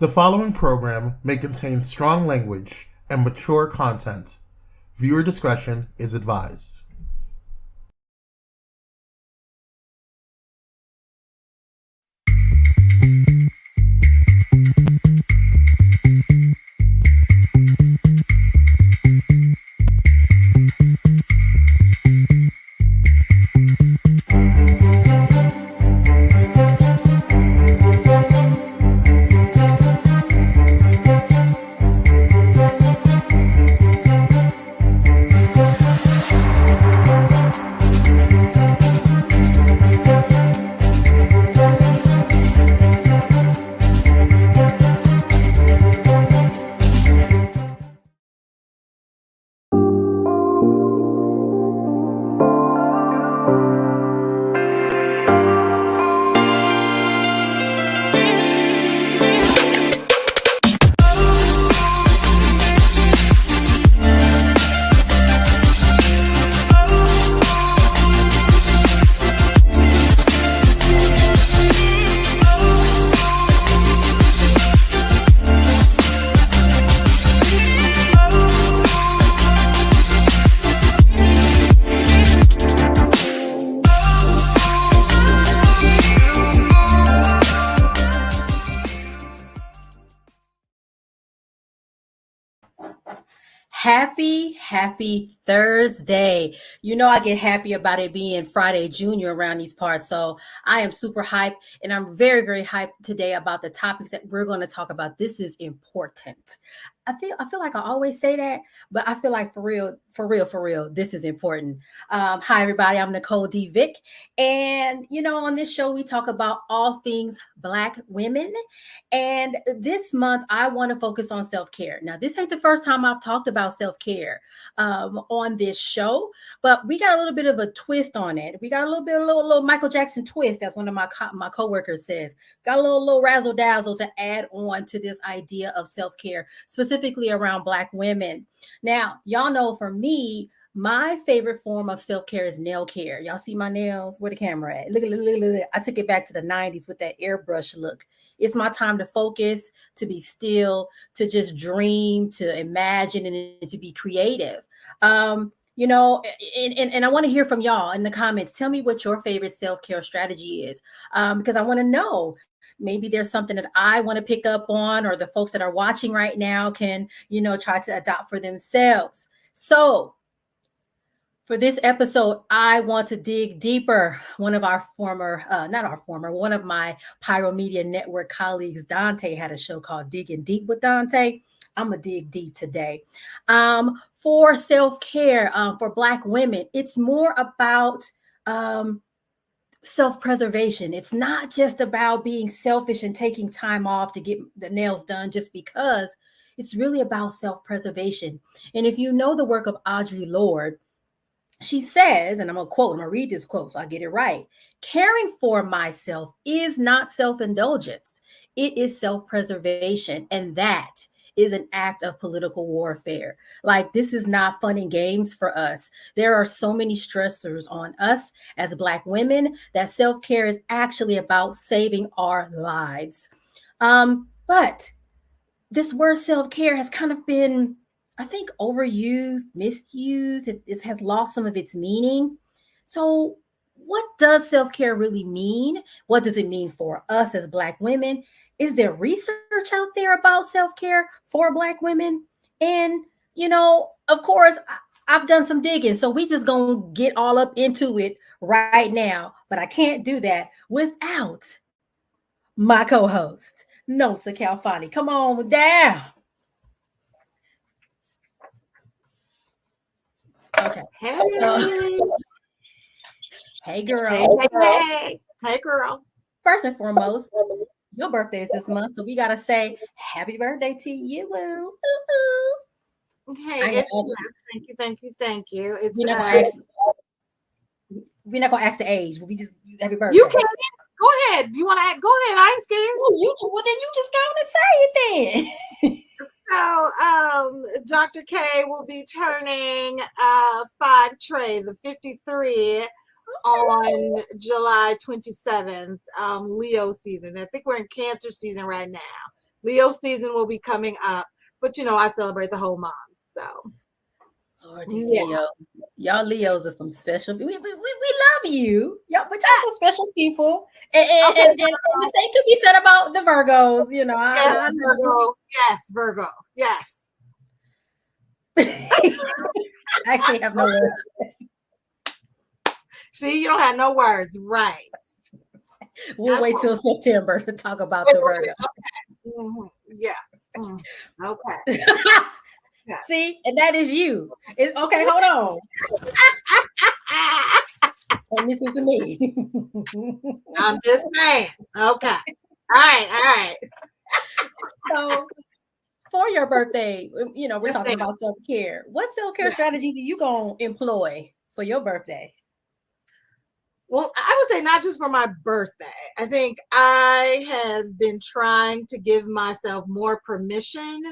The following program may contain strong language and mature content. Viewer discretion is advised. Happy Thursday. You know I get happy about it being Friday Junior around these parts. So I am super hyped, and I'm very, very hyped today about the topics that we're going to talk about. This is important. I feel like I always say that, but I feel like for real, this is important. Hi everybody, I'm NicoleDVick, and on this show we talk about all things Black women. And this month I want to focus on self-care. Now, this ain't the first time I've talked about self-care on this show, but we got a little bit of a twist on it. We got a little Michael Jackson twist, as one of my coworkers says. Got a little razzle dazzle to add on to this idea of self-care, specifically around Black women. Now, y'all know for me, my favorite form of self-care is nail care. Y'all see my nails? Where the camera at? Look. I took it back to the 90s with that airbrush look. It's my time to focus, to be still, to just dream, to imagine, and to be creative. And I want to hear from y'all in the comments. Tell me what your favorite self-care strategy is, because I want to know. Maybe there's something that I want to pick up on, or the folks that are watching right now can, try to adopt for themselves. So for this episode, I want to dig deeper. One of my Pyro Media Network colleagues, Dante, had a show called Digging Deep with Dante. I'm going to dig deep today. For self-care, for Black women, it's more about self-preservation. It's not just about being selfish and taking time off to get the nails done just because. It's really about self-preservation. And if you know the work of Audre Lorde, she says, and I'm going to read this quote so I get it right. Caring for myself is not self-indulgence. It is self-preservation. And that is an act of political warfare. Like, this is not fun and games for us. There are so many stressors on us as Black women that self-care is actually about saving our lives. But this word self-care has kind of been, I think, overused, misused. It has lost some of its meaning. So what does self-care really mean? What does it mean for us as Black women? Is there research out there about self-care for Black women? And, of course, I've done some digging, so we just gonna get all up into it right now. But I can't do that without my co-host, Nomsa Khalfani. Come on down. Okay. Hey, girl. Hey, girl. First and foremost, your birthday is this month, so we gotta say happy birthday to you. Hey, thank you. It's we're not gonna ask the age, but we just happy birthday. You can go ahead. You want to go ahead? I ain't scared. Well, then you just go and say it then. So, Dr. K will be turning 5 Trey, the 53, on July 27th, Leo season. I think we're in Cancer season right now. Leo season will be coming up, but I celebrate the whole month. So, Lord, these Leos, y'all Leos are some special. We love you, y'all, but y'all some special people. And the same could be said about the Virgos. Yes, Virgo. Yes, Virgo. Yes. I actually have no words. See, you don't have no words, right? We'll wait till September to talk about the Virgo. Okay. Mm-hmm. Yeah. Mm-hmm. Okay. Yeah. See, and that is you. Okay, hold on. And this is me. I'm just saying. Okay. All right. So, for your birthday, we're talking about self-care. What self-care strategies are you going to employ for your birthday? Well, I would say not just for my birthday. I think I have been trying to give myself more permission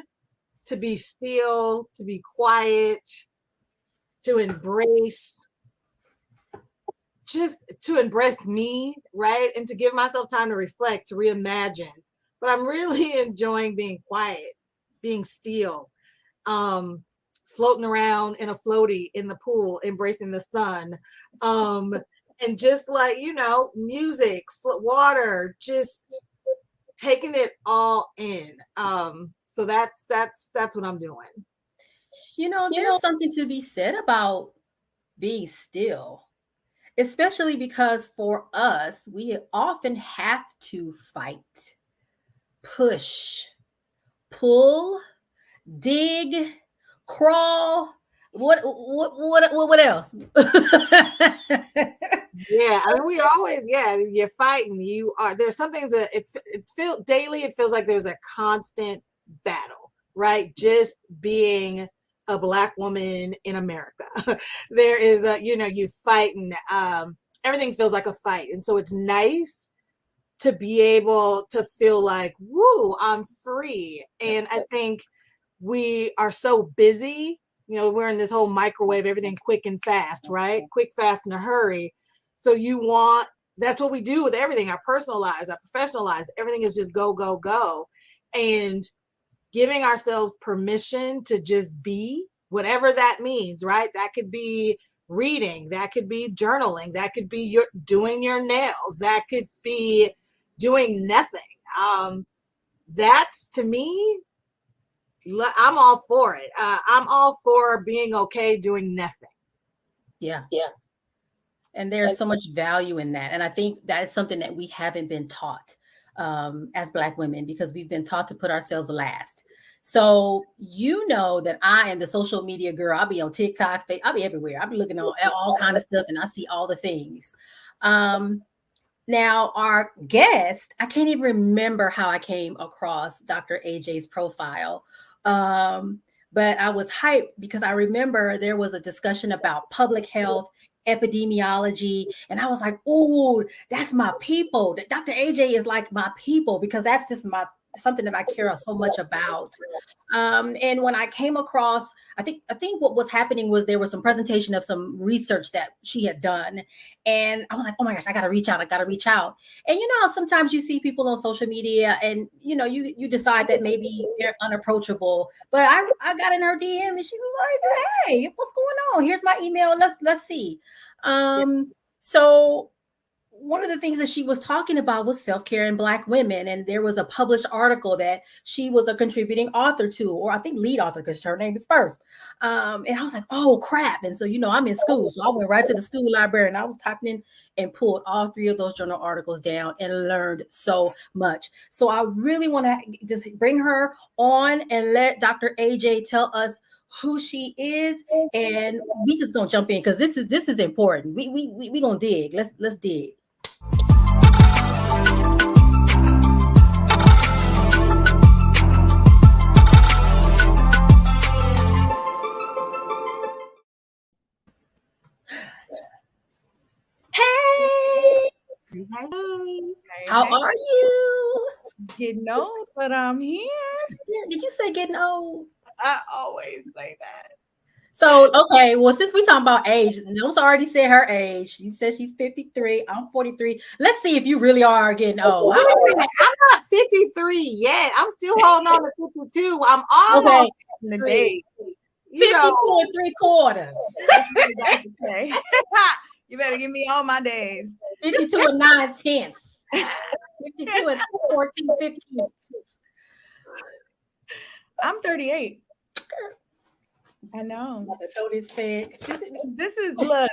to be still, to be quiet, to embrace me, right? And to give myself time to reflect, to reimagine. But I'm really enjoying being quiet, being still, floating around in a floaty in the pool, embracing the sun. And just like, music, water, just taking it all in. So that's what I'm doing. There's something to be said about being still, especially because for us, we often have to fight, push, pull, dig, crawl. What else? Yeah, I mean, we always, you're fighting. There's some things that it feels daily. It feels like there's a constant battle, right? Just being a Black woman in America, there is you fighting. Everything feels like a fight, and so it's nice to be able to feel like, woo, I'm free. And I think we are so busy. We're in this whole microwave, everything quick and fast, right? Quick, fast, in a hurry. So that's what we do with everything, our personal lives, our professional lives. Everything is just go, go, go. And giving ourselves permission to just be, whatever that means, right? That could be reading, that could be journaling, that could be doing your nails, that could be doing nothing. That's, to me, I'm all for it. I'm all for being okay doing nothing. Yeah. And there's so much value in that. And I think that is something that we haven't been taught as Black women, because we've been taught to put ourselves last. So that I am the social media girl. I'll be on TikTok, I'll be everywhere. I'll be looking at all kind of stuff, and I see all the things. Now, our guest, I can't even remember how I came across Dr. AJ's profile. But I was hyped because I remember there was a discussion about public health, epidemiology, and I was like, oh, that's my people. Dr. AJ is like my people, because that's just something that I care so much about. And when I came across, I think what was happening was there was some presentation of some research that she had done. And I was like, oh my gosh, I got to reach out. And sometimes you see people on social media and, you decide that maybe they're unapproachable. But I got in her DM and she was like, hey, what's going on? Here's my email. Let's see. So one of the things that she was talking about was self-care in Black women. And there was a published article that she was a contributing author to, or I think lead author, because her name is first. And I was like, oh, crap. And so, I'm in school. So I went right to the school library and I was typing in and pulled all 3 of those journal articles down and learned so much. So I really want to just bring her on and let Dr. AJ tell us who she is, and we just gonna jump in because this is important. We gonna dig. Let's dig. Hey, how are you? Getting old, but I'm here. Did you say getting old? I always say that. So, okay, well, since we talking about age, Nomsa already said her age. She said she's 53. I'm 43. Let's see if you really are getting old. Wait a minute, I'm not 53 yet. I'm still holding on to 52. I'm almost Okay, In the 53. day. You 52 know, and 3/4. Okay. You better give me all my days. 52 and 9/10. 52 and 14/15. I'm 38. I know. Throw this fed. This is look,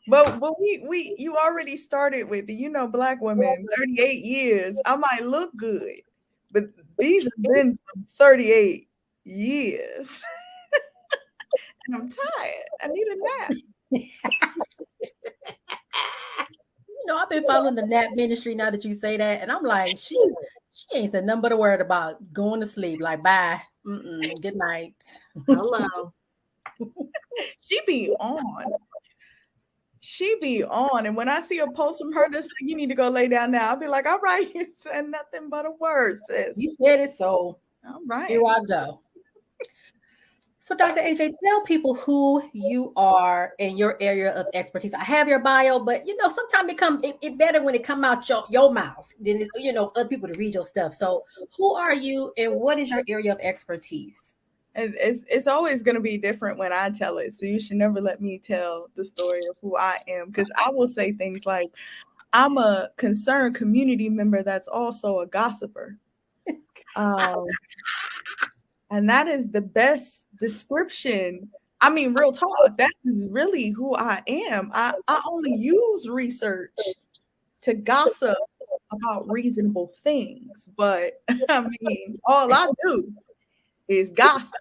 but we you already started with black women 38 years. I might look good, but these have been some 38 years. And I'm tired. I need a nap. I've been following the nap ministry now that you say that, and I'm like, she ain't said nothing but a word about going to sleep. Like, bye, good night. hello. She be on. She be on. And when I see a post from her that's like, you need to go lay down now, I'll be like, all right, you said nothing but a word, sis. You said it, so All right. here I go. So, Dr. AJ, tell people who you are and your area of expertise. I have your bio, but sometimes it better when it come out your mouth than for other people to read your stuff. So, who are you and what is your area of expertise? It's always going to be different when I tell it. So you should never let me tell the story of who I am, because I will say things like, I'm a concerned community member that's also a gossiper. And that is the best description. I mean, real talk, that is really who I am. I only use research to gossip about reasonable things. But I mean, all I do is gossip.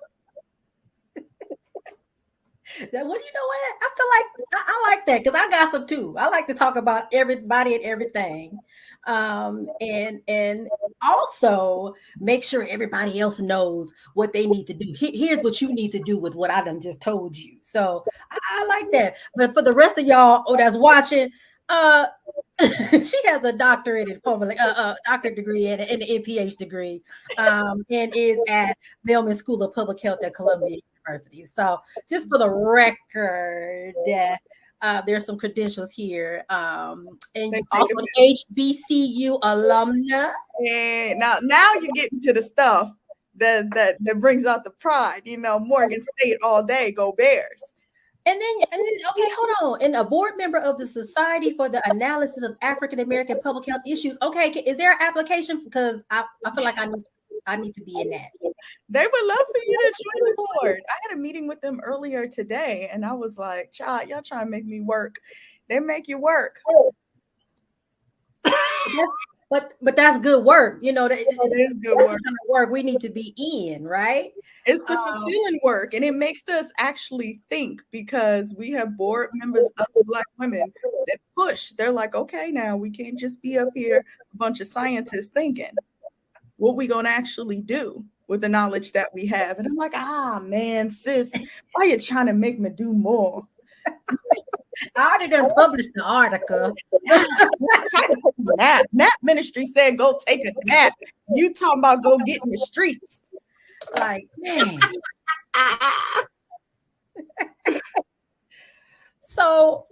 Well, you know what? I feel like I like that because I gossip too. I like to talk about everybody and everything, and also make sure everybody else knows what they need to do. Here's what you need to do with what I done just told you. So I like that. But for the rest of y'all that's watching, she has a doctorate in public, doctorate degree and an MPH degree, and is at Mailman School of Public Health at Columbia University. So, just for the record, there's some credentials here, and also an HBCU alumna. And now you're getting to the stuff that brings out the pride. Morgan State all day, go Bears. And then, okay, hold on. And a board member of the Society for the Analysis of African American Public Health Issues. Okay, is there an application? Because I feel like I need to be in that. They would love for you to join the board. I had a meeting with them earlier today, and I was like, "Child, y'all trying to make me work? They make you work." But that's good work. It is good work. Kind of work we need to be in, right? It's the fulfilling work, and it makes us actually think, because we have board members of Black women that push. They're like, okay, now we can't just be up here, a bunch of scientists thinking. What we gonna actually do with the knowledge that we have? And I'm like, man, sis, why you trying to make me do more? I already done published the article. Nap ministry said go take a nap. You talking about go get in the streets? Like, man. So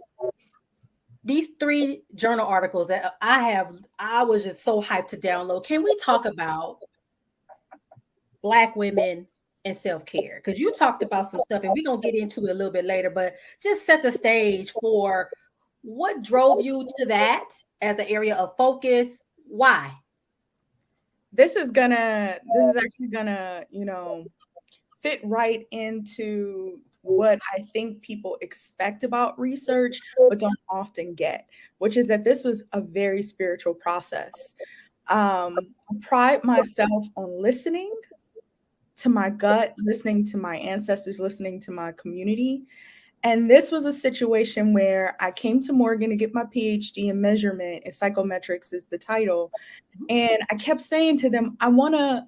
these 3 journal articles that I was just so hyped to download. Can we talk about Black women and self-care? Because you talked about some stuff, and we're gonna get into it a little bit later, but just set the stage for what drove you to that as an area of focus. Why? This is actually gonna, fit right into what I think people expect about research, but don't often get, which is that this was a very spiritual process. I pride myself on listening to my gut, listening to my ancestors, listening to my community. And this was a situation where I came to Morgan to get my PhD in measurement, and psychometrics is the title. And I kept saying to them, I want to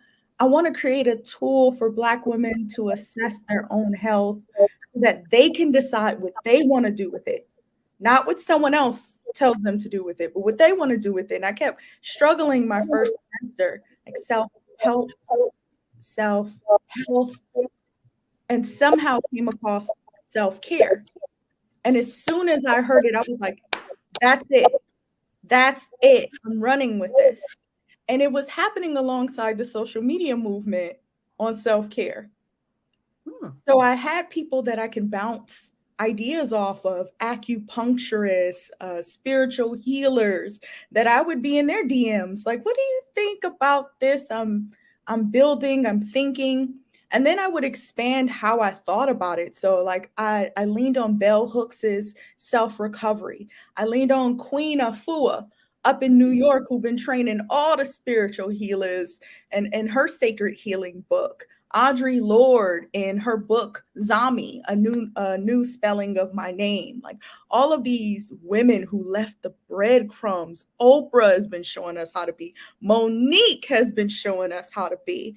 create a tool for Black women to assess their own health so that they can decide what they want to do with it. Not what someone else tells them to do with it, but what they want to do with it. And I kept struggling my first semester, like self-health, and somehow came across self-care. And as soon as I heard it, I was like, that's it. That's it. I'm running with this. And it was happening alongside the social media movement on self-care. So I had people that I can bounce ideas off of, acupuncturists, spiritual healers, that I would be in their DMs. Like, what do you think about this? I'm building, I'm thinking. And then I would expand how I thought about it. So like I leaned on Bell Hooks's self-recovery. I leaned on Queen Afua up in New York, who've been training all the spiritual healers, and her sacred healing book. Audre Lorde in her book Zami, a new spelling of my name. Like all of these women who left the breadcrumbs. Oprah has been showing us how to be. Monique has been showing us how to be.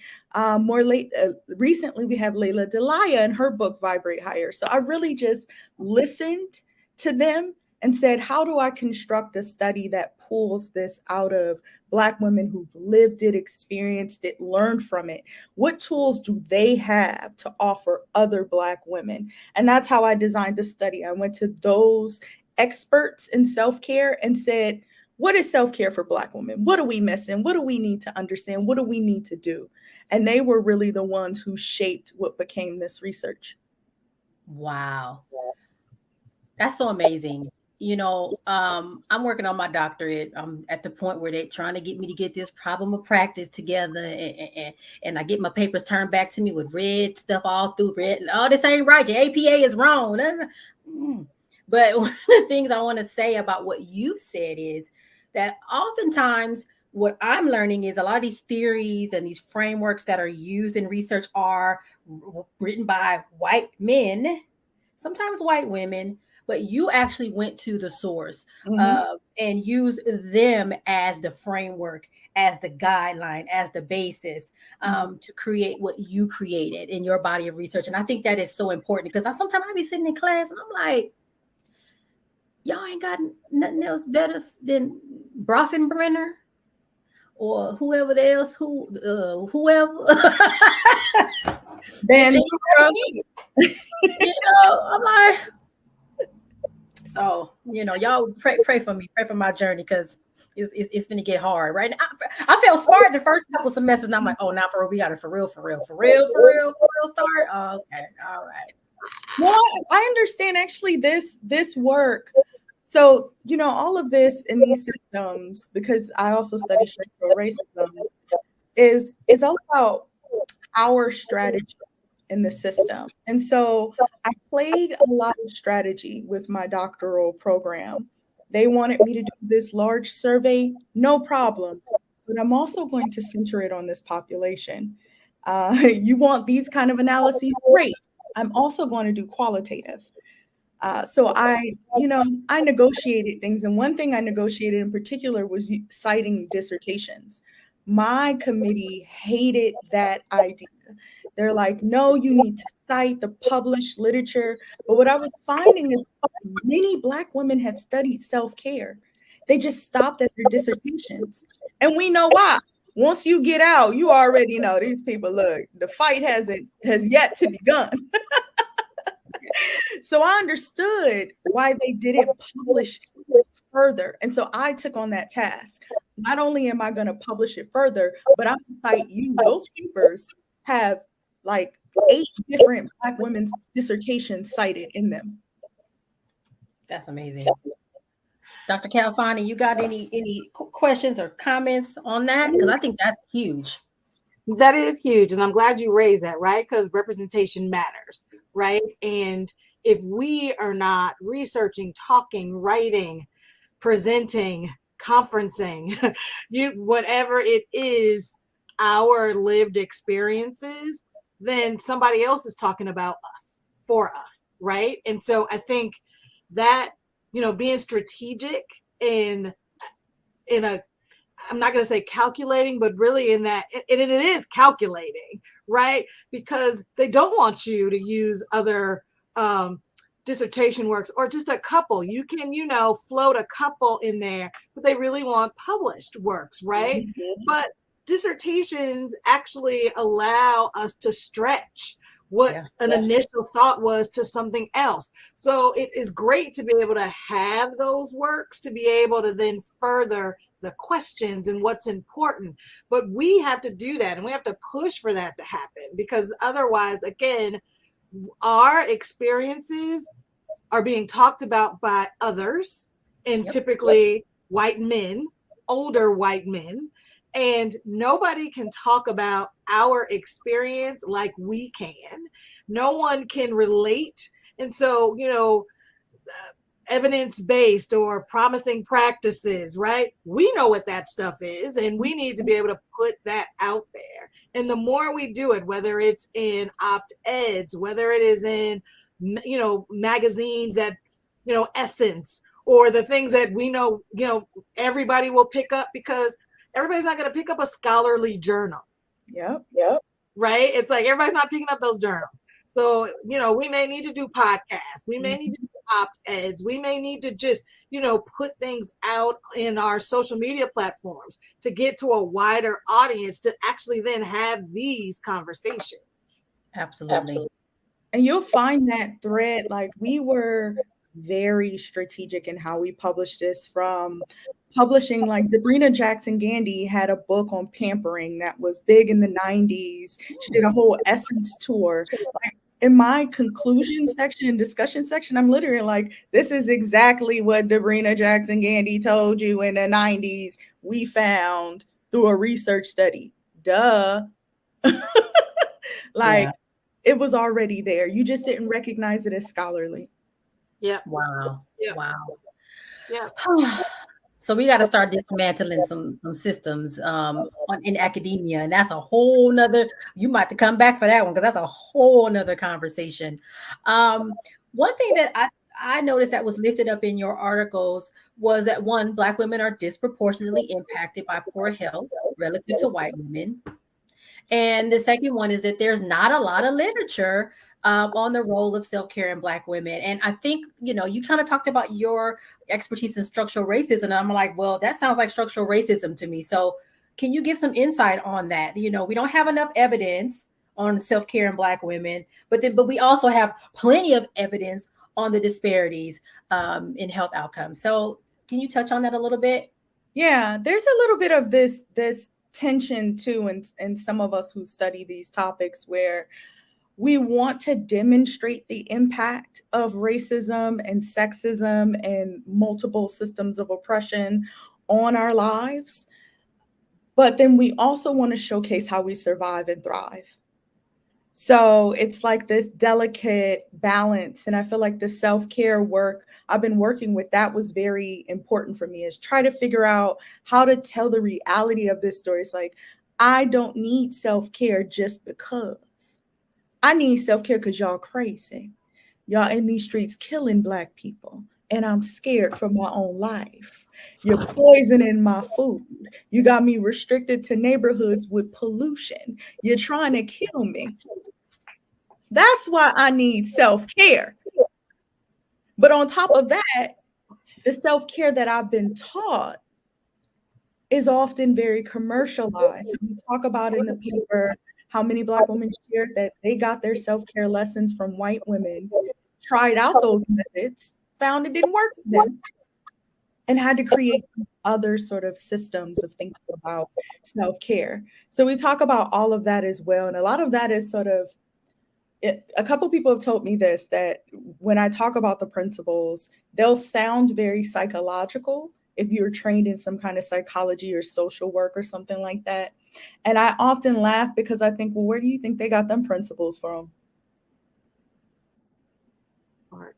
Recently we have Layla Delia in her book Vibrate Higher. So I really just listened to them and said, how do I construct a study that pulls this out of Black women who've lived it, experienced it, learned from it? What tools do they have to offer other Black women? And that's how I designed the study. I went to those experts in self-care and said, what is self-care for Black women? What are we missing? What do we need to understand? What do we need to do? And they were really the ones who shaped what became this research. Wow. That's so amazing. You know, I'm working on my doctorate. I'm at the point where they're trying to get me to get this problem of practice together, and I get my papers turned back to me with red stuff all through red. Oh, this ain't right. Your APA is wrong. But one of the things I want to say about what you said is that oftentimes what I'm learning is a lot of these theories and these frameworks that are used in research are written by white men, sometimes white women, but you actually went to the source and used them as the framework, as the guideline, as the basis to create what you created in your body of research. And I think that is so important because sometimes I be sitting in class and I'm like, y'all ain't got nothing else better than Brofenbrenner or whoever else, whoever. Ben, I'm like, so, y'all pray for me, pray for my journey, because it's going to get hard, right? I felt smart the first couple semesters, and I'm like, oh, now for real, we got it for real start. Oh, okay, all right. No, I understand actually this work. So, all of this in these systems, because I also study structural racism, is all about our strategy in the system. And so I played a lot of strategy with my doctoral program. They wanted me to do this large survey, no problem. But I'm also going to center it on this population. You want these kind of analyses? Great. I'm also going to do qualitative. So I negotiated things. And one thing I negotiated in particular was citing dissertations. My committee hated that idea. They're like, no, you need to cite the published literature. But what I was finding is many Black women had studied self-care. They just stopped at their dissertations. And we know why. Once you get out, you already know these people, look, the fight has yet to begun. So I understood why they didn't publish it further. And so I took on that task. Not only am I going to publish it further, but I'm going to cite you. Those papers have like 8 different Black women's dissertations cited in them. That's amazing. Dr. Khalfani, you got any questions or comments on that? Because I think that's huge. That is huge. And I'm glad you raised that, right? Because representation matters, right? And if we are not researching, talking, writing, presenting, conferencing, whatever it is, our lived experiences, then somebody else is talking about us for us, right? And so I think that, being strategic in a, I'm not going to say calculating, but really in that, and it is calculating, right? Because they don't want you to use other dissertation works or just a couple. You can, float a couple in there, but they really want published works, right? Mm-hmm. But dissertations actually allow us to stretch what an initial thought was to something else. So it is great to be able to have those works, to be able to then further the questions and what's important. But we have to do that, and we have to push for that to happen, because otherwise, again, our experiences are being talked about by others, and typically white men, older white men, and nobody can talk about our experience like we can. No one can relate. And so, evidence-based or promising practices, right? We know what that stuff is, and we need to be able to put that out there. And the more we do it, whether it's in opt-eds, whether it is in, magazines that, Essence, or the things that we know, everybody will pick up, because everybody's not going to pick up a scholarly journal. Yep. Right? It's like everybody's not picking up those journals. So, we may need to do podcasts. We may need to do opt-eds. We may need to just, put things out in our social media platforms to get to a wider audience to actually then have these conversations. Absolutely. And you'll find that thread, like, we were very strategic in how we published this, from publishing, like Debrina Jackson Gandy had a book on pampering that was big in the 90s. She did a whole Essence tour. Like, in my conclusion section and discussion section, I'm literally like, this is exactly what Debrina Jackson Gandy told you in the 90s. We found through a research study. Duh. It was already there. You just didn't recognize it as scholarly. Yeah. Wow. Yeah. Wow. Yeah. So we got to start dismantling some systems in academia, and that's a whole nother. You might have to come back for that one, because that's a whole nother conversation. One thing that I noticed that was lifted up in your articles was that, one, Black women are disproportionately impacted by poor health relative to white women. And the second one is that there's not a lot of literature on the role of self-care in Black women. And I think, you kind of talked about your expertise in structural racism. And I'm like, well, that sounds like structural racism to me. So can you give some insight on that? We don't have enough evidence on self-care in Black women, but we also have plenty of evidence on the disparities in health outcomes. So can you touch on that a little bit? Yeah, there's a little bit of this tension too, and some of us who study these topics, where we want to demonstrate the impact of racism and sexism and multiple systems of oppression on our lives, but then we also want to showcase how we survive and thrive. So it's like this delicate balance. And I feel like the self-care work I've been working with, that was very important for me, is try to figure out how to tell the reality of this story. It's like, I don't need self-care just because. I need self-care because y'all crazy. Y'all in these streets killing Black people. And I'm scared for my own life. You're poisoning my food. You got me restricted to neighborhoods with pollution. You're trying to kill me. That's why I need self-care. But on top of that, the self-care that I've been taught is often very commercialized. We talk about in the paper how many Black women shared that they got their self-care lessons from white women, tried out those methods, found it didn't work for them, and had to create other sort of systems of thinking about self-care. So we talk about all of that as well. And a lot of that is sort of, a couple people have told me this, that when I talk about the principles, they'll sound very psychological if you're trained in some kind of psychology or social work or something like that. And I often laugh because I think, well, where do you think they got them principles from? Art.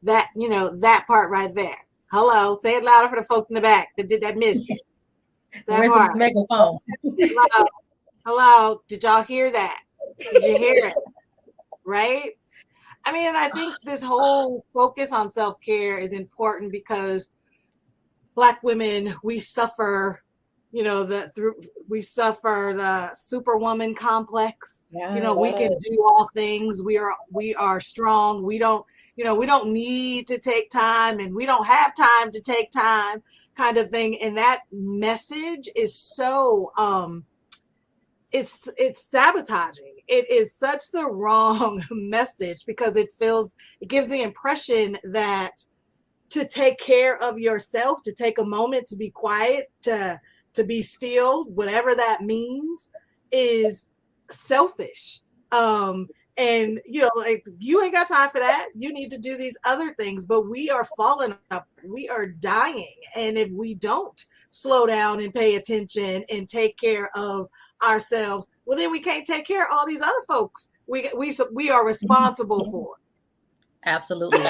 That part right there. Hello, say it louder for the folks in the back that missed it. That Where's part. the megaphone? Hello, did y'all hear that? Did you hear it? Right? I mean, I think this whole focus on self-care is important because Black women, we suffer we suffer the superwoman complex. Yes. We can do all things. We are strong. We don't need to take time, and we don't have time to take time, kind of thing. And that message is so it's sabotaging. It is such the wrong message, because it gives the impression that to take care of yourself, to take a moment to be quiet, to be still, whatever that means, is selfish. And like, you ain't got time for that. You need to do these other things. But we are falling up. We are dying. And if we don't slow down and pay attention and take care of ourselves, well, then we can't take care of all these other folks we are responsible for. Absolutely.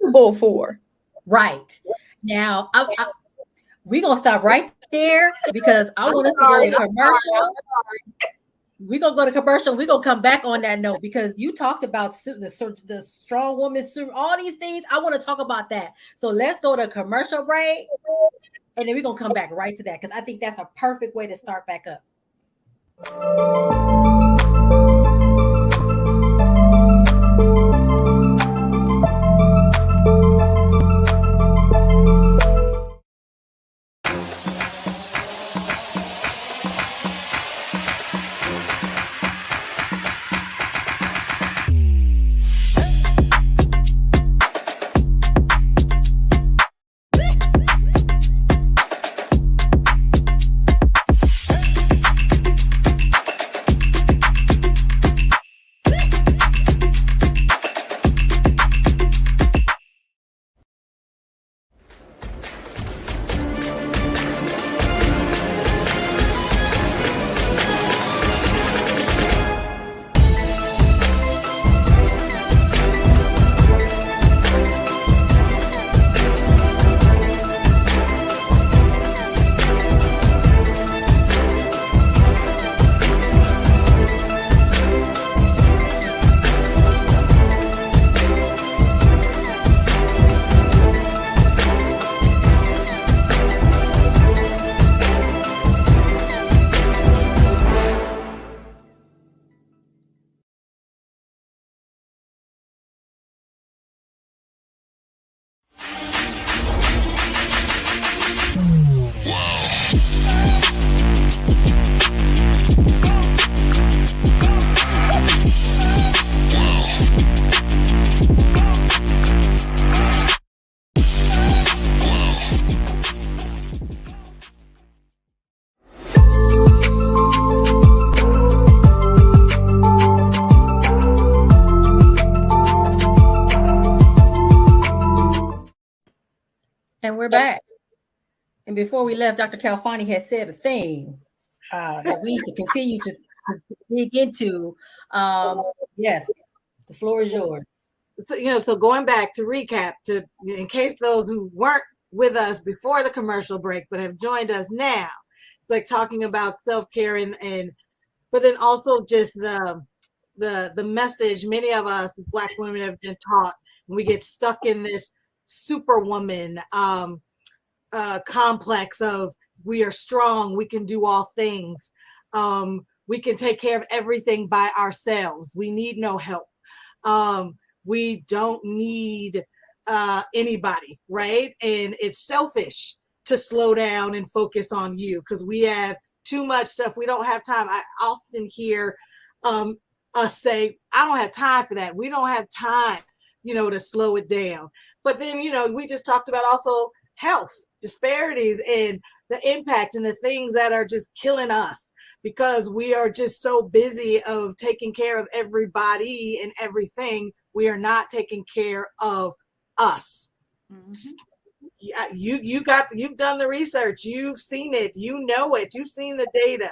Responsible for. Right. Now, we're going to stop right there, because I want us to go to commercial. We're going to go to commercial. We're going to come back on that note, because you talked about the strong woman, all these things. I want to talk about that. So let's go to commercial break, and then we're going to come back right to that, because I think that's a perfect way to start back up. And we're back. And before we left, Dr. Khalfani had said a thing that we need to continue to dig into. Yes, the floor is yours. So going back to recap, in case those who weren't with us before the commercial break but have joined us now, it's like talking about self-care and but then also just the message many of us as Black women have been taught, and we get stuck in this superwoman complex of we are strong, we can do all things, we can take care of everything by ourselves, we need no help, we don't need anybody, right? And it's selfish to slow down and focus on you, because we have too much stuff. We don't have time. I often hear us say, I don't have time for that. We don't have time, to slow it down. But then, we just talked about also health disparities and the impact and the things that are just killing us, because we are just so busy of taking care of everybody and everything. We are not taking care of us. Mm-hmm. Yeah, you've done the research, you've seen it, you know it, you've seen the data.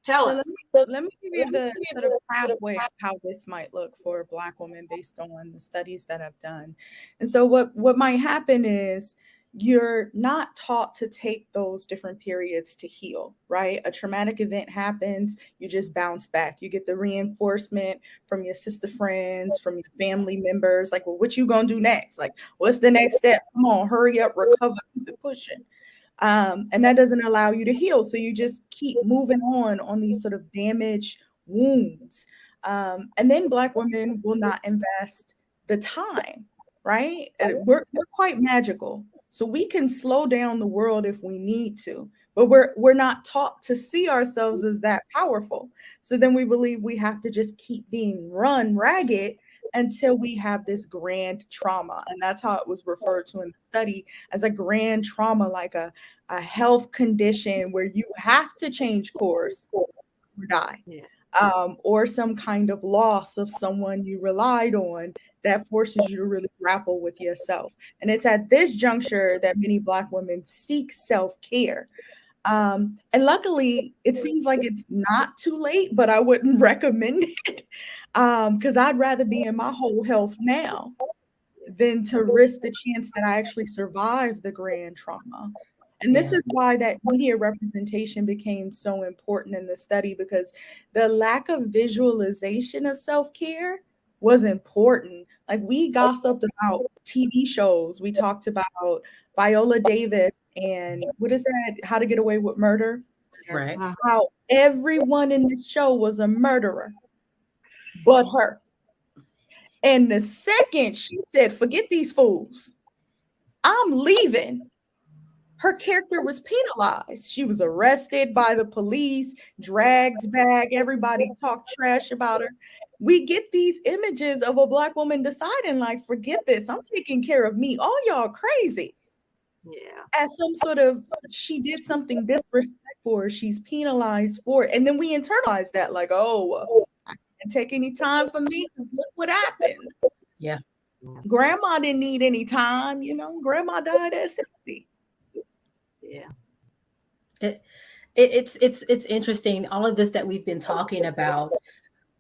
Tell us. Let me give you the sort of pathway of how this might look for Black women based on the studies that I've done. And so what might happen is you're not taught to take those different periods to heal, right? A traumatic event happens, you just bounce back. You get the reinforcement from your sister friends, from your family members, like, well, what you gonna do next? Like, what's the next step? Come on, hurry up, recover, keep it pushing. And that doesn't allow you to heal. So you just keep moving on these sort of damaged wounds. And then Black women will not invest the time, right? And we're quite magical. So we can slow down the world if we need to, but we're not taught to see ourselves as that powerful. So then we believe we have to just keep being run ragged until we have this grand trauma. And that's how it was referred to in the study, as a grand trauma, like a health condition where you have to change course or die. Yeah. Or some kind of loss of someone you relied on that forces you to really grapple with yourself. And it's at this juncture that many Black women seek self-care. And luckily, it seems like it's not too late, but I wouldn't recommend it because I'd rather be in my whole health now than to risk the chance that I actually survive the grand trauma. And this is why that media representation became so important in the study, because the lack of visualization of self-care was important. Like, we gossiped about TV shows. We talked about Viola Davis and what is that? How to Get Away with Murder. Right. How everyone in the show was a murderer, but her. And the second she said, "Forget these fools, I'm leaving," her character was penalized. She was arrested by the police, dragged back. Everybody talked trash about her. We get these images of a Black woman deciding, like, forget this, I'm taking care of me. All y'all crazy. Yeah. As some sort of, she did something disrespectful, or she's penalized for it. And then we internalize that, like, oh, I can't take any time for me because look what happened. Yeah. Grandma didn't need any time, grandma died at 60. Yeah. It's interesting. All of this that we've been talking about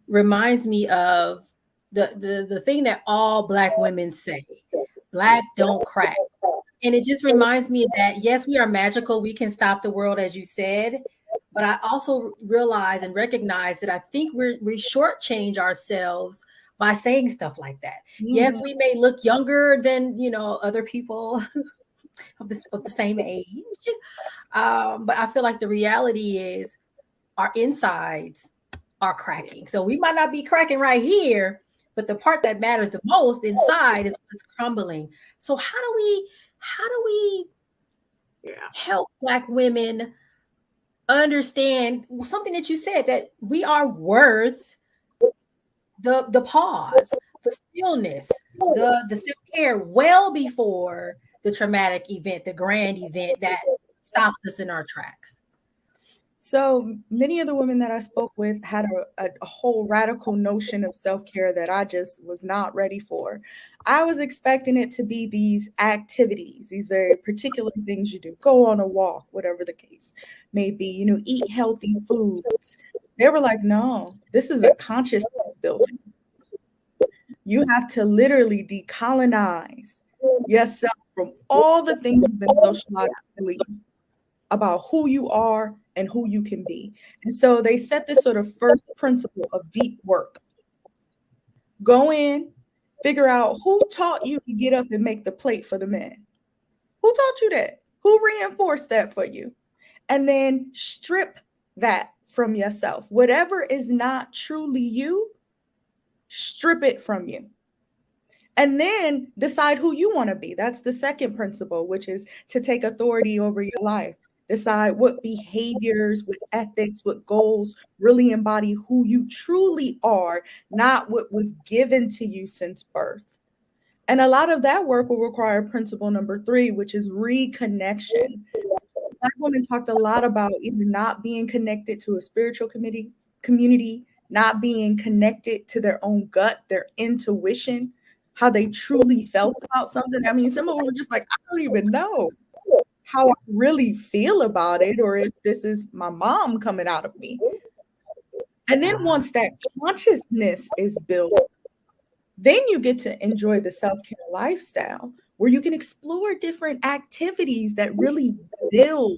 reminds me of the thing that all Black women say: Black don't crack. And it just reminds me that, yes, we are magical. We can stop the world, as you said. But I also realize and recognize that I think we shortchange ourselves by saying stuff like that. Mm-hmm. Yes, we may look younger than, other people of the same age. But I feel like the reality is our insides are cracking. So we might not be cracking right here, but the part that matters the most inside is what's crumbling. So how do we help Black women understand something that you said, that we are worth the pause, the stillness, the self-care well before the traumatic event, the grand event that stops us in our tracks? So many of the women that I spoke with had a whole radical notion of self-care that I just was not ready for. I was expecting it to be these activities, these very particular things you do, go on a walk, whatever the case may be, eat healthy foods. They were like, no, this is a consciousness building. You have to literally decolonize yourself from all the things you've been socialized to believe about who you are and who you can be. And so they set this sort of first principle of deep work. Go in, figure out who taught you to get up and make the plate for the men. Who taught you that? Who reinforced that for you? And then strip that from yourself. Whatever is not truly you, strip it from you. And then decide who you want to be. That's the second principle, which is to take authority over your life. Decide what behaviors, what ethics, what goals really embody who you truly are, not what was given to you since birth. And a lot of that work will require principle number 3, which is reconnection. Black women talked a lot about either not being connected to a spiritual community, not being connected to their own gut, their intuition, how they truly felt about something. I mean, some of them were just like, I don't even know how I really feel about it, or if this is my mom coming out of me. And then once that consciousness is built, then you get to enjoy the self-care lifestyle where you can explore different activities that really build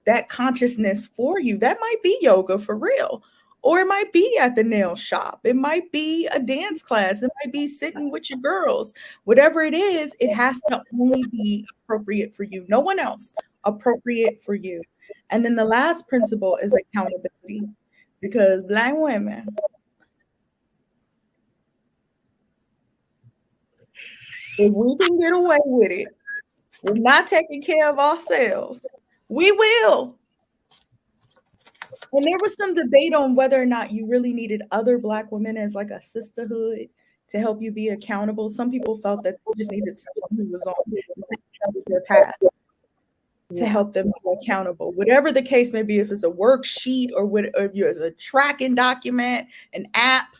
that consciousness for you. That might be yoga for real, or it might be at the nail shop. It might be a dance class. It might be sitting with your girls. Whatever it is, it has to only be appropriate for you. No one else appropriate for you. And then the last principle is accountability, because Black women, if we can get away with it, we're not taking care of ourselves, we will. And there was some debate on whether or not you really needed other Black women as like a sisterhood to help you be accountable. Some people felt that you just needed someone who was on their path to help them be accountable. Whatever the case may be, if it's a worksheet or if it's a tracking document, an app,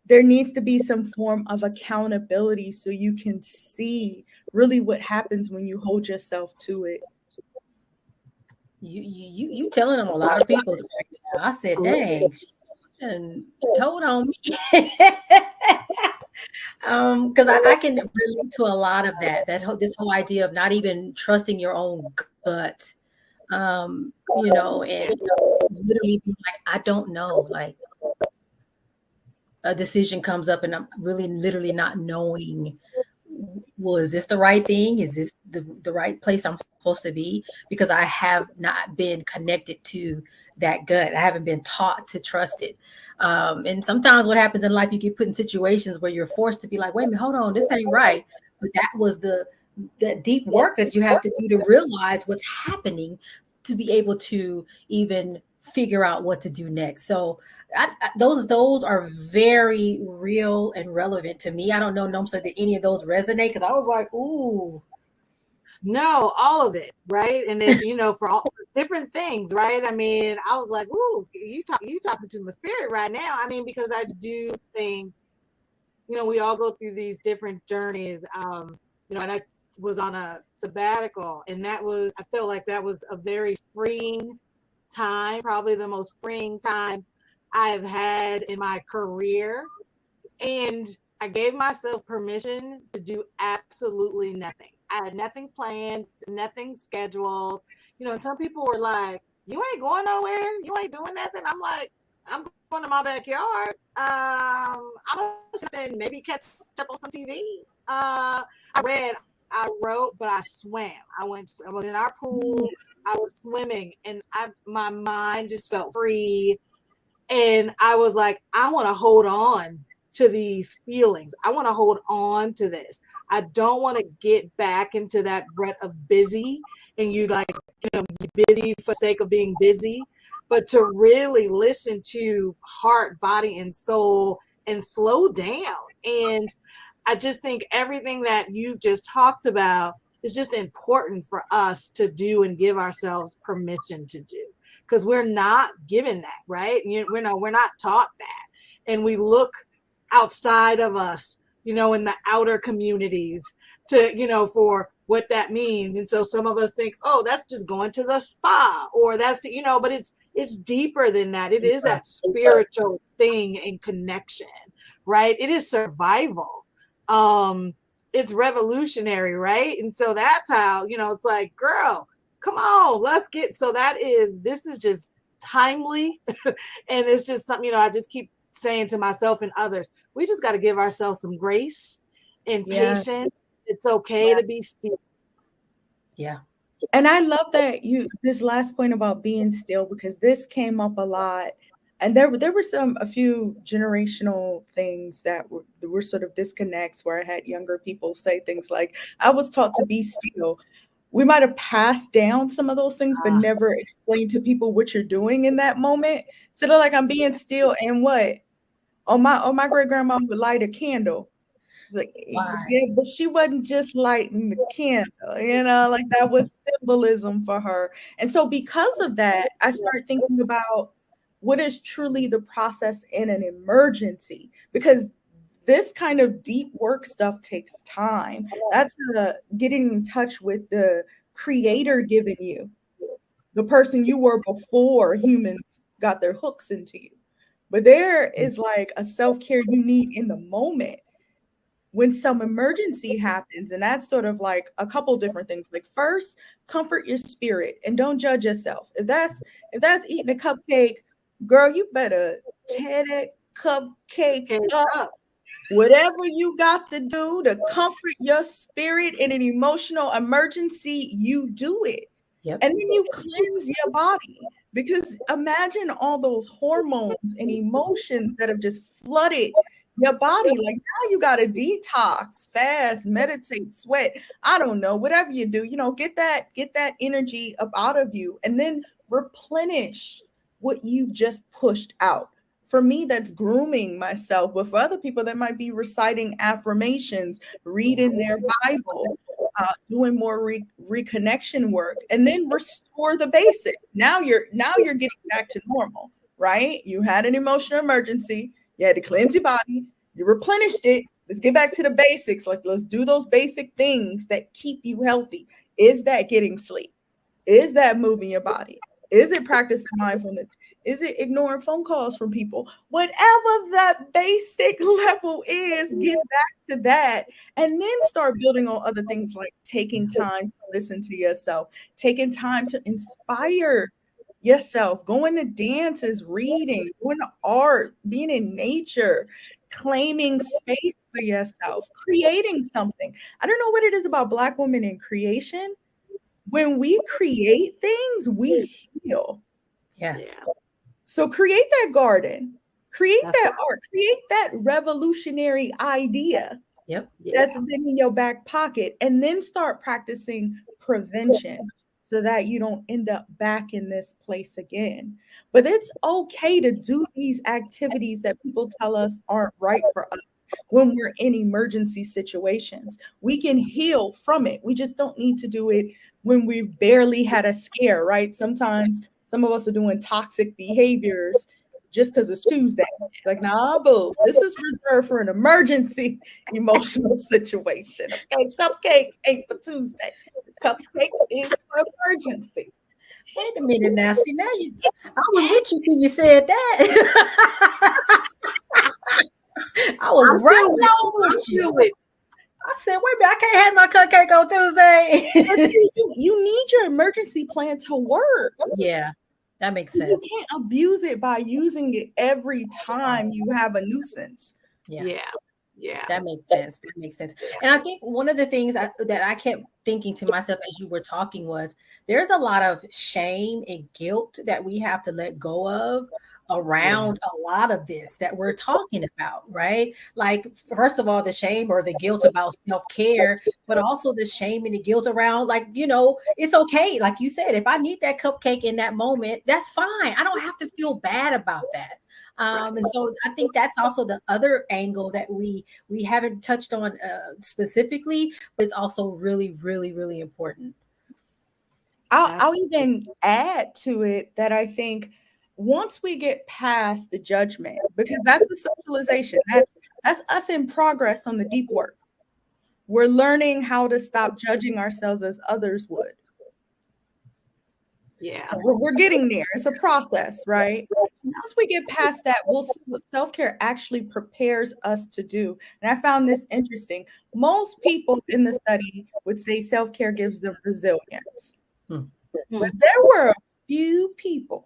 there needs to be some form of accountability so you can see really what happens when you hold yourself to it. You telling them a lot of people. I said, dang, and told on me. Because I can relate to a lot of this whole idea of not even trusting your own gut. And literally be like, I don't know, like a decision comes up and I'm really literally not knowing, was this the right thing? Is this the right place I'm supposed to be? Because I have not been connected to that gut. I haven't been taught to trust it. And sometimes what happens in life, you get put in situations where you're forced to be like, wait a minute, hold on, this ain't right. But that was that deep work that you have to do to realize what's happening to be able to even figure out what to do next. So those are very real and relevant to me. I don't know, Nomsa, did any of those resonate? Because I was like, ooh. No, all of it, right? And then, for all different things, right? I mean, I was like, ooh, you talking to my spirit right now. I mean, because I do think, we all go through these different journeys. And I was on a sabbatical, and I felt like that was a very freeing time, probably the most freeing time I've had in my career. And I gave myself permission to do absolutely nothing. I had nothing planned, nothing scheduled. And some people were like, you ain't going nowhere. You ain't doing nothing. I'm like, I'm going to my backyard. I'm going to maybe catch up on some TV. I wrote, but I swam. I was in our pool. I was swimming, and my mind just felt free. And I was like, I want to hold on to these feelings. I want to hold on to this. I don't want to get back into that rut of busy and be busy for the sake of being busy, but to really listen to heart, body, and soul and slow down. And I just think everything that you've just talked about is just important for us to do and give ourselves permission to do, because we're not given that, right? We're not taught that. And we look outside of us, in the outer communities to, for what that means. And so some of us think, oh, that's just going to the spa, or that's, but it's deeper than that. It is that spiritual thing and connection, right? It is survival. It's revolutionary, right? And so that's how, it's like, girl, come on, this is just timely. And it's just something, I just keep saying to myself and others, we just got to give ourselves some grace and patience. It's okay to be still. Yeah. And I love that this last point about being still, because this came up a lot. And there were a few generational things that were sort of disconnects, where I had younger people say things like, I was taught to be still. We might have passed down some of those things, but never explained to people what you're doing in that moment. So they're like, I'm being still, and what? My great grandma would light a candle. Like, yeah, but she wasn't just lighting the candle, like that was symbolism for her. And so because of that, I started thinking about what is truly the process in an emergency, because this kind of deep work stuff takes time. That's getting in touch with the creator giving you, the person you were before humans got their hooks into you. But there is like a self-care you need in the moment when some emergency happens. And that's sort of like a couple different things. Like, first, comfort your spirit and don't judge yourself. If that's eating a cupcake, girl, you better tear that cupcake up. Whatever you got to do to comfort your spirit in an emotional emergency, you do it. Yep. And then you cleanse your body, because imagine all those hormones and emotions that have just flooded your body. Like, now you got to detox, fast, meditate, sweat. I don't know, whatever you do, get that energy up out of you, and then replenish what you've just pushed out. For me, that's grooming myself, but for other people, that might be reciting affirmations, reading their Bible, doing more reconnection work, and then restore the basics. Now you're getting back to normal, right? You had an emotional emergency, you had to cleanse your body, you replenished it. Let's get back to the basics. Like, let's do those basic things that keep you healthy. Is that getting sleep? Is that moving your body? Is it practicing mindfulness? Is it ignoring phone calls from people? Whatever that basic level is, get back to that, and then start building on other things, like taking time to listen to yourself, taking time to inspire yourself, going to dances, reading, going to art, being in nature, claiming space for yourself, creating something. I don't know what it is about Black women in creation. When we create things, we heal. Yes. Yeah. So create that garden, create That's that right. art, create that revolutionary idea Yep. that's been in your back pocket, and then start practicing prevention so that you don't end up back in this place again. But it's okay to do these activities that people tell us aren't right for us when we're in emergency situations. We can heal from it. We just don't need to do it when we've barely had a scare, right? Sometimes some of us are doing toxic behaviors just because it's Tuesday. It's like, nah, boo, this is reserved for an emergency emotional situation. Okay, cupcake ain't for Tuesday. Cupcake is for emergency. Wait a minute now. See, I was with you till you said that. I was right along with you. I said, wait a minute, I can't have my cupcake on Tuesday. You need your emergency plan to work. Yeah, that makes sense. You can't abuse it by using it every time you have a nuisance. Yeah. That makes sense. That makes sense. And I think one of the things that I kept thinking to myself as you were talking was, there's a lot of shame and guilt that we have to let go of around a lot of this that we're talking about, right? Like, first of all, the shame or the guilt about self-care, but also the shame and the guilt around, like, it's okay. Like you said, if I need that cupcake in that moment, that's fine. I don't have to feel bad about that. And so I think that's also the other angle that we haven't touched on specifically, but it's also really, really, really important. I'll even add to it that I think once we get past the judgment, because that's the socialization, that's us in progress on the deep work. We're learning how to stop judging ourselves as others would. Yeah. So we're getting there. It's a process, right? Once we get past that, we'll see what self-care actually prepares us to do. And I found this interesting. Most people in the study would say self-care gives them resilience. But there were a few people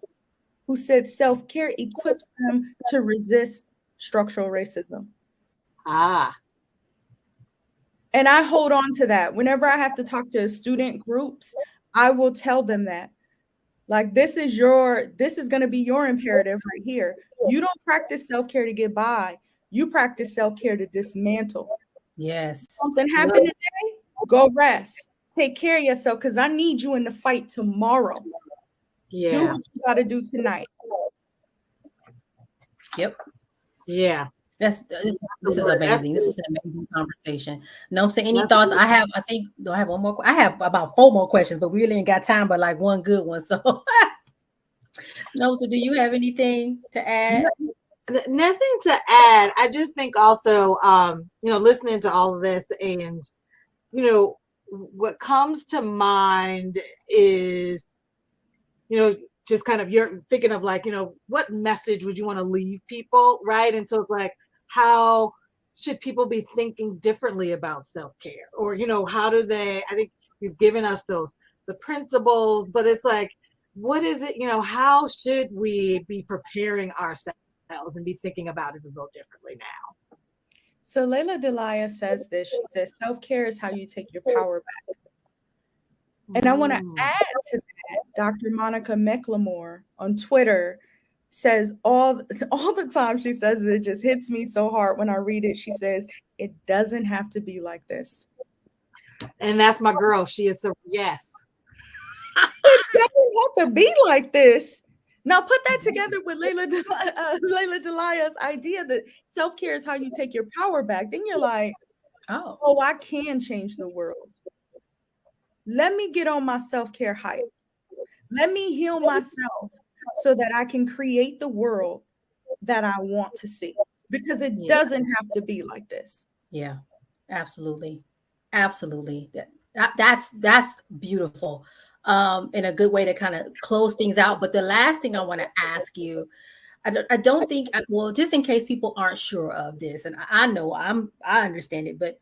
who said self-care equips them to resist structural racism. And I hold on to that. Whenever I have to talk to student groups, I will tell them that. Like, this is going to be your imperative right here. You don't practice self-care to get by. You practice self-care to dismantle. Yes. Something happened today, go rest. Take care of yourself, because I need you in the fight tomorrow. Yeah. Do what you got to do tonight. Yep. Yeah. This is amazing. This is an amazing conversation. Nomsa, any thoughts? I have one more. I have about 4 more questions, but we really ain't got time, but like one good one. So Nomsa, do you have anything to add? Nothing to add. I just think also, listening to all of this, and, what comes to mind is, just kind of, you're thinking of like, what message would you want to leave people, right? And so it's like, how should people be thinking differently about self-care? Or, how do they, I think you've given us the principles, but it's like, what is it, how should we be preparing ourselves and be thinking about it a little differently now? So Layla Delia says this. She says, self-care is how you take your power back. And I want to add to that, Dr. Monica McLemore on Twitter says all the time, she says it just hits me so hard when I read it. She says, it doesn't have to be like this. And that's my girl. She is so, yes. It doesn't have to be like this. Now put that together with Layla Delia's idea that self-care is how you take your power back. Then you're like, oh, I can change the world. Let me get on my self-care hype. Let me heal myself so that I can create the world that I want to see. Because it doesn't have to be like this. Yeah, absolutely. Absolutely. That's beautiful. And a good way to kind of close things out. But the last thing I want to ask you, I don't think, well, just in case people aren't sure of this, and I know I understand it, but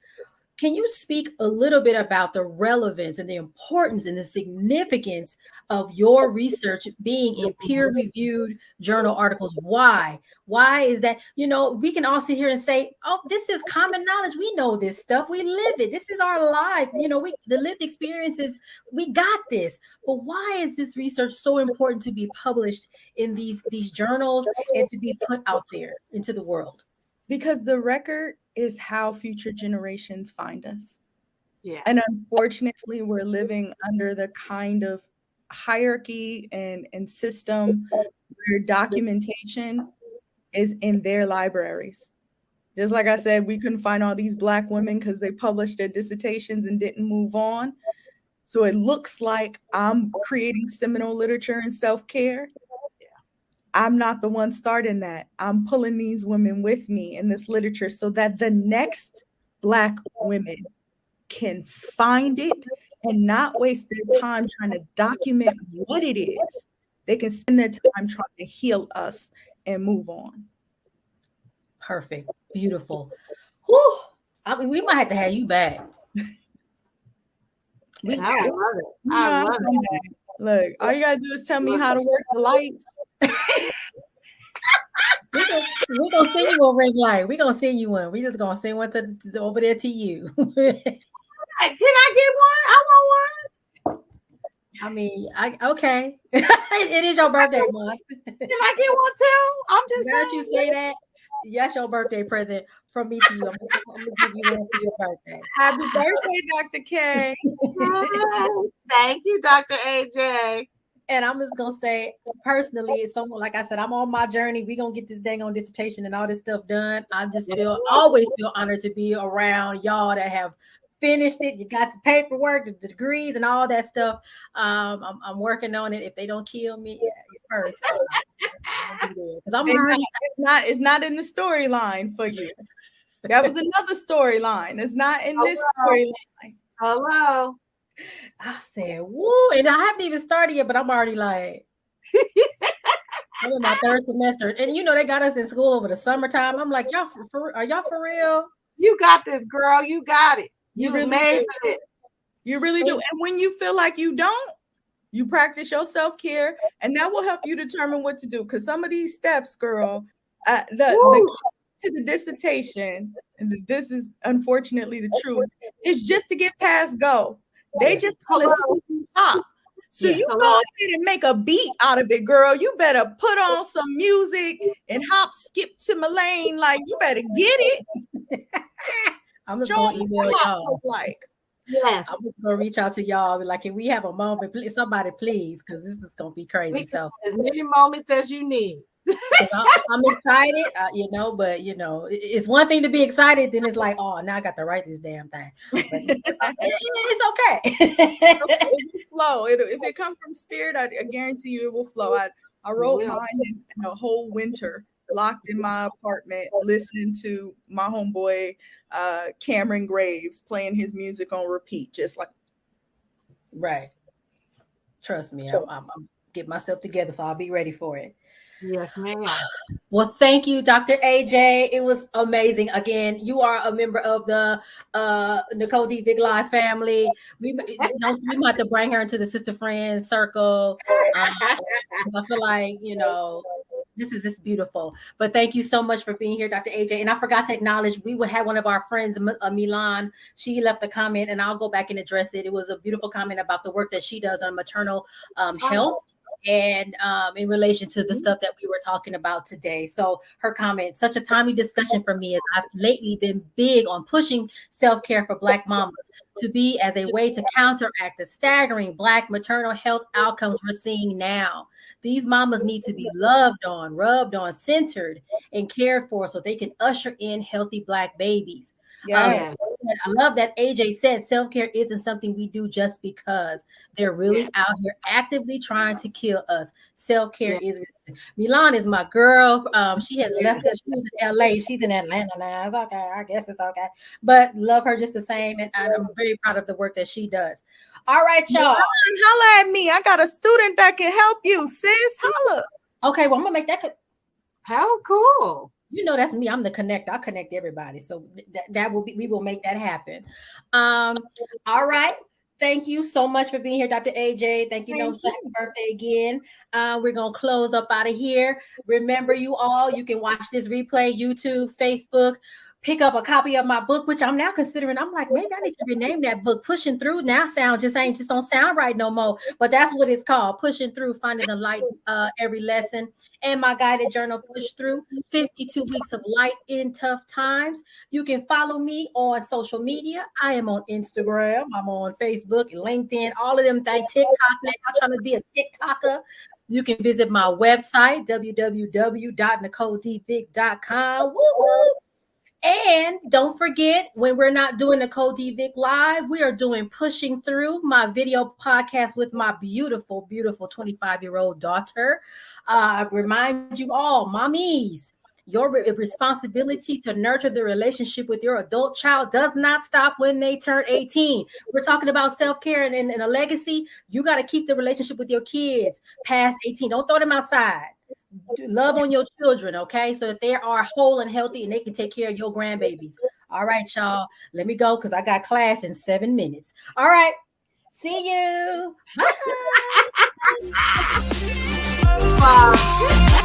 can you speak a little bit about the relevance and the importance and the significance of your research being in peer-reviewed journal articles? Why? Why is that? You know, we can all sit here and say, oh, this is common knowledge. We know this stuff. We live it. This is our life. You know, the lived experiences, we got this. But why is this research so important to be published in these journals and to be put out there into the world? Because the record is how future generations find us. Yeah. And unfortunately, we're living under the kind of hierarchy and system where documentation is in their libraries. Just like I said, we couldn't find all these Black women because they published their dissertations and didn't move on. So it looks like I'm creating seminal literature in self-care. I'm not the one starting that. I'm pulling these women with me in this literature so that the next Black women can find it and not waste their time trying to document what it is. They can spend their time trying to heal us and move on. Perfect. Beautiful. Whew. I mean, we might have to have you back. I love it. I love it. Look, all you gotta do is tell me how to work the lights. We're gonna send you a ring light. We're gonna send you one. We're just gonna send one to over there to you. Can I get one? I want one. I mean, okay. It is your birthday month. Can I get one too? I'm just saying. You say that? That's your birthday present from me to you. I'm gonna give you one for your birthday. Happy birthday, Dr. K. Thank you, Dr. AJ. And I'm just gonna say, personally, it's someone, like I said, I'm on my journey. We're gonna get this dang on dissertation and all this stuff done. I just always feel honored to be around y'all that have finished it. You got the paperwork, the degrees, and all that stuff. I'm working on it. If they don't kill me first, because I'm already. It's not in the storyline for you. That was another storyline. It's not in this storyline. Hello. I said, woo, and I haven't even started yet, but I'm already like, I'm in my third semester. And you know, they got us in school over the summertime. I'm like, y'all are y'all for real? You got this, girl. You got it. You was made for this. You really do. And when you feel like you don't, you practice your self-care, and that will help you determine what to do. Because some of these steps, girl, the to the dissertation, and this is unfortunately the truth, is just to get past go. They just call it pop. So you go ahead and make a beat out of it, girl. You better put on some music and hop, skip to my lane. Like, you better get it. I'm just going to email y'all. Yes. I'm just going to reach out to y'all. Be like, can we have a moment? Please, somebody, please, because this is going to be crazy. So as many moments as you need. I'm excited, but it's one thing to be excited. Then it's like, oh, now I got to write this damn thing. But it's okay. It will flow. If it comes from spirit, I guarantee you it will flow. I wrote mine in a whole winter, locked in my apartment, listening to my homeboy Cameron Graves playing his music on repeat, just like. Right. Trust me, I'm get myself together, so I'll be ready for it. Yes, ma'am. Well, thank you, Dr. AJ. It was amazing. Again, you are a member of the NicoleDVick Live family. We might have to bring her into the Sister Friends circle. I feel like, This is beautiful. But thank you so much for being here, Dr. AJ. And I forgot to acknowledge we had one of our friends, Milan. She left a comment, and I'll go back and address it. It was a beautiful comment about the work that she does on maternal health. And in relation to the stuff that we were talking about today. So her comment, such a timely discussion for me, as I've lately been big on pushing self-care for Black mamas to be as a way to counteract the staggering Black maternal health outcomes we're seeing now. These mamas need to be loved on, rubbed on, centered, and cared for so they can usher in healthy Black babies. Yes. I love that AJ said self-care isn't something we do just because. They're really out here actively trying to kill us. Self-care is. Milan is my girl. She has left us. She was in LA. She's in Atlanta now. It's okay. I guess it's okay. But love her just the same. And I'm very proud of the work that she does. All right, y'all. Holla at me. I got a student that can help you, sis. Holla. Okay, well, I'm gonna make that. How cool. You know, that's me. I'm the connector. I'll connect everybody. So that will be, we will make that happen. All right. Thank you so much for being here, Dr. AJ. Thank you, Nomsa. Happy birthday again. We're going to close up out of here. Remember, you all, you can watch this replay, YouTube, Facebook. Pick up a copy of my book, which I'm now considering. I'm like, maybe I need to rename that book. Pushing Through now just don't sound right no more. But that's what it's called. Pushing Through, Finding the Light Every Lesson. And my guided journal, Push Through, 52 Weeks of Light in Tough Times. You can follow me on social media. I am on Instagram. I'm on Facebook, LinkedIn, all of them things. TikTok now. I'm trying to be a TikToker. You can visit my website, www.NicoleDVick.com. Woo-hoo! And don't forget, when we're not doing NicoleDVick Live, we are doing Pushing Through, my video podcast with my beautiful, beautiful 25-year-old daughter. I remind you all, mommies, your responsibility to nurture the relationship with your adult child does not stop when they turn 18. We're talking about self-care and a legacy. You got to keep the relationship with your kids past 18. Don't throw them outside. Love on your children, okay? So that they are whole and healthy and they can take care of your grandbabies. All right, y'all. Let me go because I got class in 7 minutes. All right. See you. Bye. Wow.